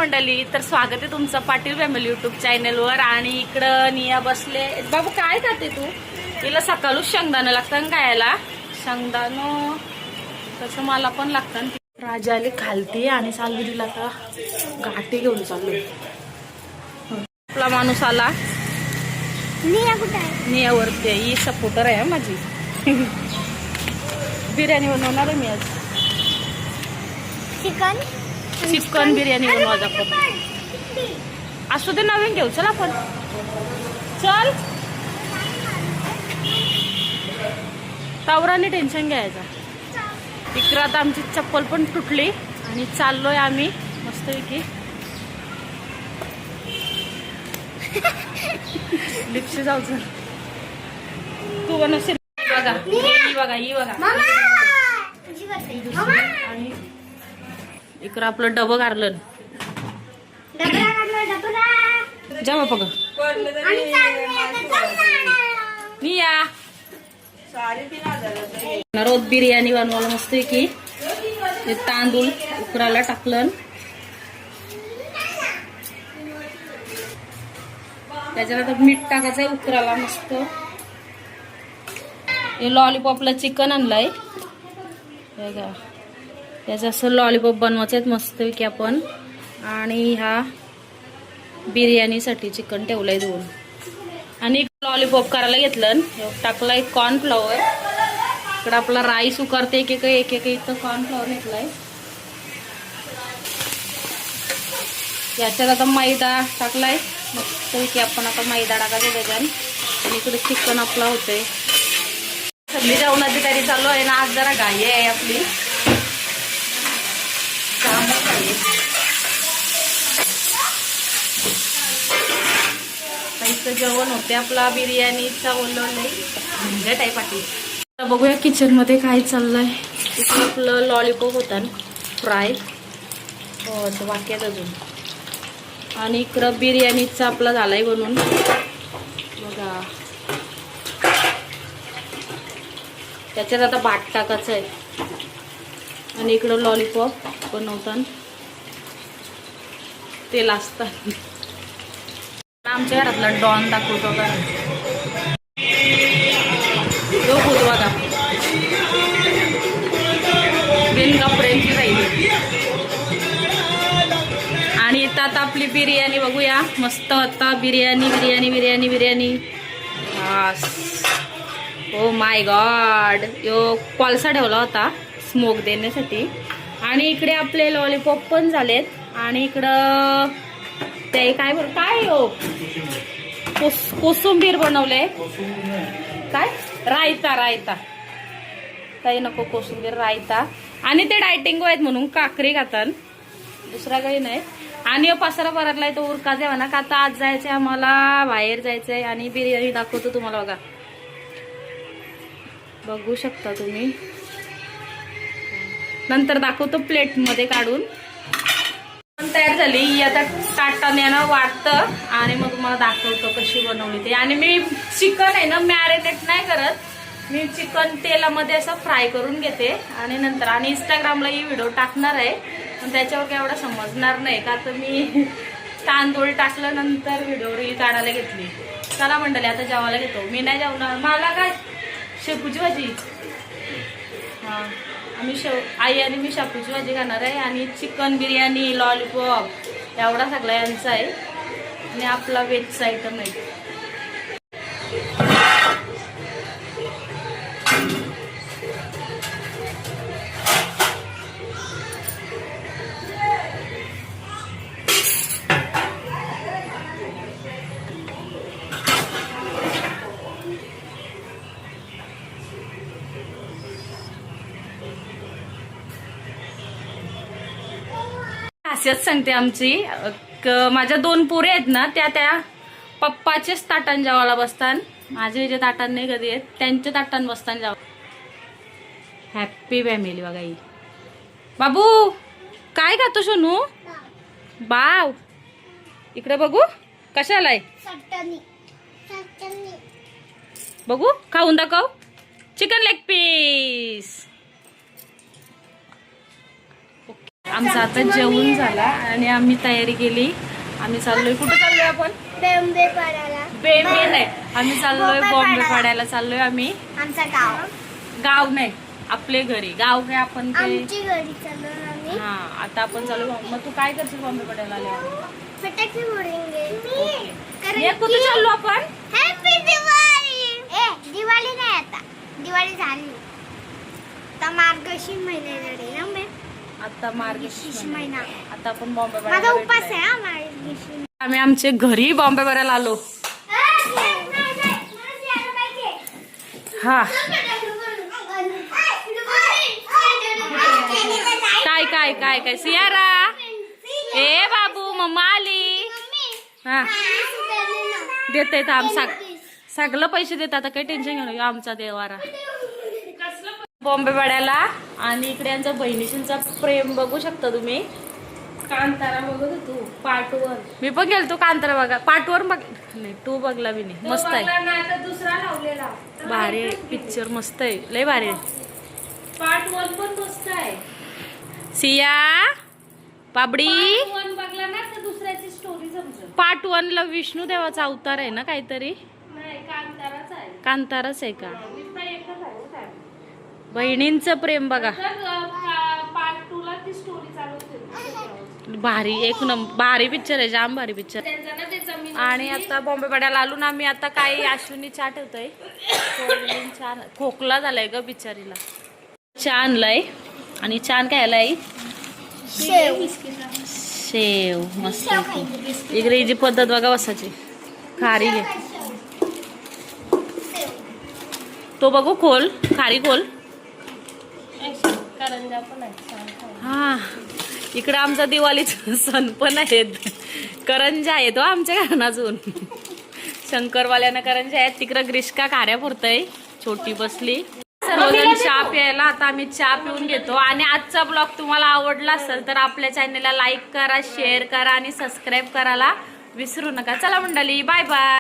मंडळी, तर स्वागत आहे तुमचं पाटील फॅमिली यूट्यूब चॅनलवर। आणि इकडं निया बसले। बाबू काय खाते तू? तिला सकाळूच शेंगदाणं लागतं खायला। शेंगदाणं तसं मला पण लागतं। राजाली खालती आणि सालगिरीला आता घाटी घेऊन चाललोय। आपला माणूस आला। निया कुठे आहे? नियावरती ही सपोर्टर आहे माझी। बिर्याणी बनवणार आहे मी आज। चिकन बिर्याणी बनवायचा आपण। असू दे, नवीन घेऊ चल आपण। चल तावराने टेन्शन घ्यायचा। इकडं आता आमची चप्पल पण तुटली आणि चाललोय आम्ही मस्तपैकी। लिप्सी जाऊ चल। तू बनवशील बघा, ही बघा, ही बघा। आणि इकडं आपलं डबं गारलं। जा बापा ग निया। रोज बिर्याणी बनवायला मस्त की ते तांदूळ उकरायला टाकलं। त्याच्यात आता मीठ टाकायचंय उकरायला मस्त। हे लॉलीपॉपला चिकन आणलंय बघा। त्याचं असं लॉलीपॉप बनवायचं आहे मस्त की आपण। आणि ह्या बिर्याणीसाठी चिकन ठेवलंय धुवून। आणि लॉलीपॉप करायला घेतलं, टाकलाय कॉर्नफ्लॉवर। इकडं आपला राईस उकरते एक एक इथं कॉर्नफ्लॉवर घेतलाय। याच्यात आता मैदा टाकलाय मस्त की आपण। आता मैदा टाकायचा त्याच्यात। आणि इकडे चिकन आपला होतंय। सगळी जेवणाची तयारी चालू आहे ना। आज जरा घाई आहे आपली। इथं जेवण होते आपला बिर्याणीचा बोलवलंय झंझट आहे पाठी। आता बघूया किचन मध्ये काय चाललंय। इकडं आपलं लॉलीपॉप होता फ्राय, हो बाकी आहे अजून। आणि इकडं बिर्याणीचा आपला झालाय बनवून बघा। त्याच्यात आता भात टाकायचं आहे। आणि इकडं लॉलीपॉप बनवतात तेल असतात। आमच्या घरातला डॉन दाखवतो का तो होतो बघा। बिन कपड्यांची राहिली। आणि इथं आता आपली बिर्याणी बघूया मस्त होता। Biryani biryani biryani biryani oh my god. यो कोळसा ठेवला होता स्मोक देण्यासाठी। आणि इकडे आपले लॉलीपॉप पण झालेत। आणि इकडं ते काय बरं काय हो कोशिंबीर बनवले काय रायता रायता काही नको कोशिंबीर रायता। आणि ते डायटिंग आहेत म्हणून काकरी खातात, दुसरा काही नाही। आणि पसारा परतलाय तो उरका जेव्हा ना का आता आज जायचंय आम्हाला बाहेर जायचंय। आणि बिर्याणी दाखवतो तुम्हाला बघा, बघू शकता तुम्ही। नंतर दाखवतो प्लेट मध्ये काढून। तयार झाली आता ताटाने ना वाटतं आणि मग तुम्हाला दाखवतो कशी बनवली ते। आणि मी चिकन आहे ना मॅरिनेट नाही करत, मी चिकन तेलामध्ये असं फ्राय करून घेते आणि नंतर। आणि इंस्टाग्रामला ही व्हिडिओ टाकणार आहे पण त्याच्यावर काय एवढं समजणार नाही का तर मी तांदूळ टाकलं नंतर व्हिडिओ रील काढायला घेतली। चला मंडळी आता जेवायला घेतो। मी नाही जेवणार, मला काय शेपूची भाजी। हां आम्ही आई आणि मी शेपूची भाजी खाणार आहे। आणि चिकन बिर्याणी लॉलीपॉप एवढा सगळा यांचा आहे। आणि आपला व्हेजचा आयटम आहे। खासियत सांगते आमची। माझ्या 2 पोरी आहेत ना त्या पप्पाचेच ताटान जेवायला बसतात। माझे जे ताटान नाही कधी आहेत त्यांच्या ताटान बसतात जेवा। हॅप्पी फॅमिली बघा ही। बाबू काय खातो सोनू? बाव इकडे बघू कशाला आहे बघू, खाऊन दाखव। Chicken leg piece. आमचं आता जेवण झाला आणि आम्ही तयारी केली. आम्ही चाललोय, कुठे चाललोय आपण? बेंबे पाडायला. बेंबे नाही, आम्ही चाललोय बॉम्बे पाड्याला चाललोय आम्ही. आमचा गाव. गाव नाही, आपले घरी. गाव काय आपण ते आमची घरी चाललो आम्ही. हा. आता आपण चालू. मग तू काय करशील बॉम्बे पाड्याला आल्यावर? फटाके फोडेंगे. ये, कुठे चाललो आपण? हॅपी दिवाळी. दिवाळी नाही, आता दिवाळी झाली. आता मार्गशीर्ष महिना झाले ना. आता मार्गशीर्ष महिना. आता आपण बॉम्बे माझा पाड्याला उपास भेटलोय. आहे हा मार्गशीर्ष. आम्ही आमच्या घरी बॉम्बे पाड्याला आलो. हा, काय काय काय काय सियारा. ए बाबू, मम्मा आली. हा, देते आम सगळं पैसे देतात. आता काही टेन्शन घेऊ नका. आमचा देवारा बॉम्बे पाड्याला. आणि इकडे यांचा बहिणीशींचा प्रेम बघू शकता तुम्ही. कांतारा बघत तू पार्ट 1. मी पण गेलतो कांतारा बघा. पार्ट 1 बघ नाही, 2 बघला मी नाही. मस्त आहे, दुसरा लावलेला. भारी आहे पिक्चर. मस्त आहे, लय भारी आहे. पार्ट 1 पण मस्त आहे. सिया पाबडी. 1 बघला ना तर दुसऱ्याची स्टोरी समजेल. पार्ट 1 ला विष्णू देवाचा अवतार आहे ना काहीतरी. नाही, कांताराच आहे. कांताराच आहे का? नुसता एकच आहे काय. बहिणींचं प्रेम बघा. पार्ट 2 ला ती स्टोरी चालू होते. भारी, एक नंबर भारी पिक्चर आहे, जाम भारी पिक्चर. त्यांचा ना ते जमीन. आणि आता बॉम्बे पाड्याला आलो ना आम्ही. आता काही अश्विनी चहा ठेवतोय. छान खोकला झालाय ग बिचारीला. चहा आणलाय. आणि छान काय आलाय? शेव. मस्त. इकडे जी पद्धत बघा बसायची. खारी घे. तो बघू खोल, खारी खोल. करंजा पण आहे. हा, इकडं आमचा दिवाळीचा सण पण आहेत. करंजा आहेत आमच्या घरात अजून. शंकरवाल्यानं करंजा आहेत. तिकडं ग्रीष्का खाऱ्या पुरतय. छोटी बसली. सर्वजण चहा प्यायला. आता आम्ही चहा पिऊन घेतो. आणि आजचा ब्लॉग तुम्हाला आवडला असेल तर आपल्या चॅनलला लाईक करा, शेअर करा आणि सबस्क्राईब करायला विसरू नका. चला मंडळी, बाय बाय.